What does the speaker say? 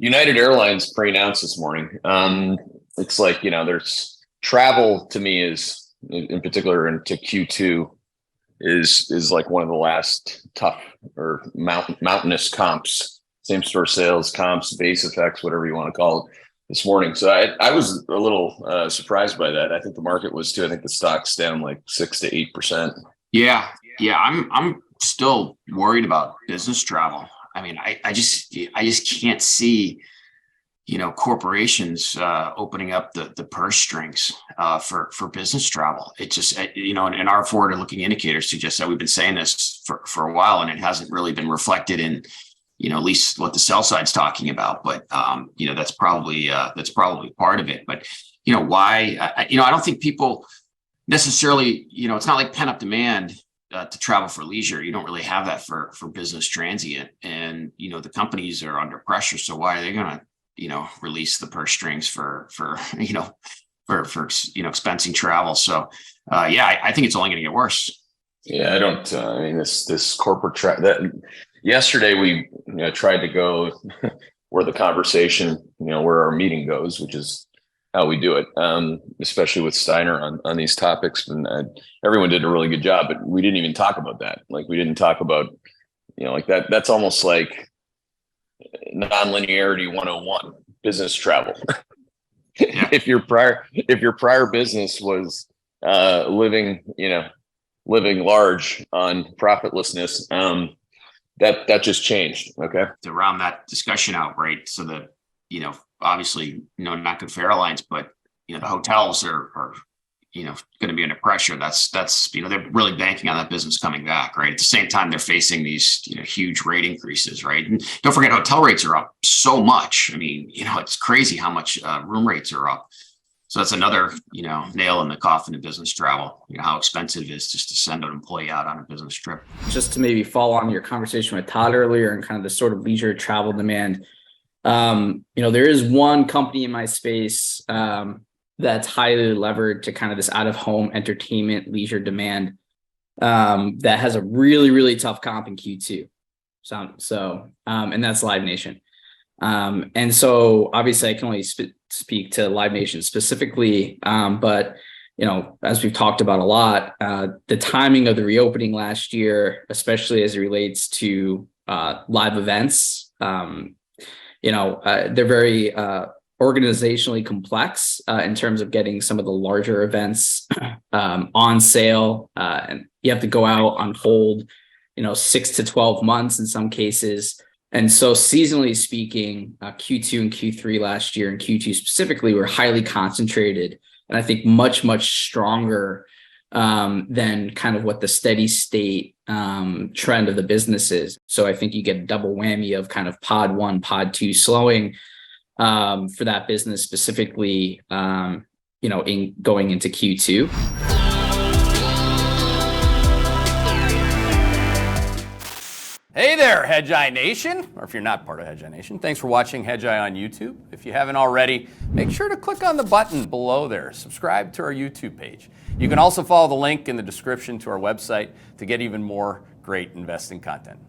United Airlines pre-announced this morning. It's like, there's travel to me is in particular into Q2 is like one of the last tough or mountainous comps, same store sales comps, base effects, whatever you want to call it this morning. So I was a little surprised by that. I think the market was too. I think the stock's down like 6 to 8%. Yeah. I'm still worried about business travel. I mean, I just can't see, corporations opening up the purse strings for business travel. It just, and our forward-looking indicators suggest that we've been saying this for a while, and it hasn't really been reflected in, at least what the sell side's talking about. But that's probably part of it. But why? I don't think people necessarily, it's not like pent-up demand to travel for leisure. You don't really have that for business transient, and the companies are under pressure. So why are they going to release the purse strings for expensing travel? So I think it's only going to get worse. Yeah, I don't. I mean, this corporate that yesterday we tried to go where the conversation, where our meeting goes, which is how we do it, especially with Steiner on these topics. And everyone did a really good job, but we didn't even talk about that. Like, we didn't talk about, like that. That's almost like nonlinearity 101, business travel. If your prior business was living large on profitlessness, that just changed. Okay. To round that discussion out, right? So that, obviously, not good for airlines, but the hotels are going to be under pressure. That's they're really banking on that business coming back, right? At the same time, they're facing these huge rate increases, right? And don't forget, hotel rates are up so much. I mean, it's crazy how much room rates are up. So that's another nail in the coffin of business travel. How expensive it is just to send an employee out on a business trip. Just to maybe follow on your conversation with Todd earlier and kind of the sort of leisure travel demand. There is one company in my space that's highly levered to kind of this out-of-home entertainment leisure demand that has a really, really tough comp in Q2. And that's Live Nation. And so obviously I can only speak to Live Nation specifically, but as we've talked about a lot, the timing of the reopening last year, especially as it relates to live events, they're very organizationally complex in terms of getting some of the larger events on sale, and you have to go out on hold 6 to 12 months in some cases. And so seasonally speaking, Q2 and Q3 last year, and Q2 specifically, were highly concentrated, and I think much stronger than kind of what the steady state trend of the business is. So I think you get a double whammy of kind of pod 1, pod 2 slowing for that business specifically, in going into Q2. Hey there, Hedgeye Nation, or if you're not part of Hedgeye Nation, thanks for watching Hedgeye on YouTube. If you haven't already, make sure to click on the button below there. Subscribe to our YouTube page. You can also follow the link in the description to our website to get even more great investing content.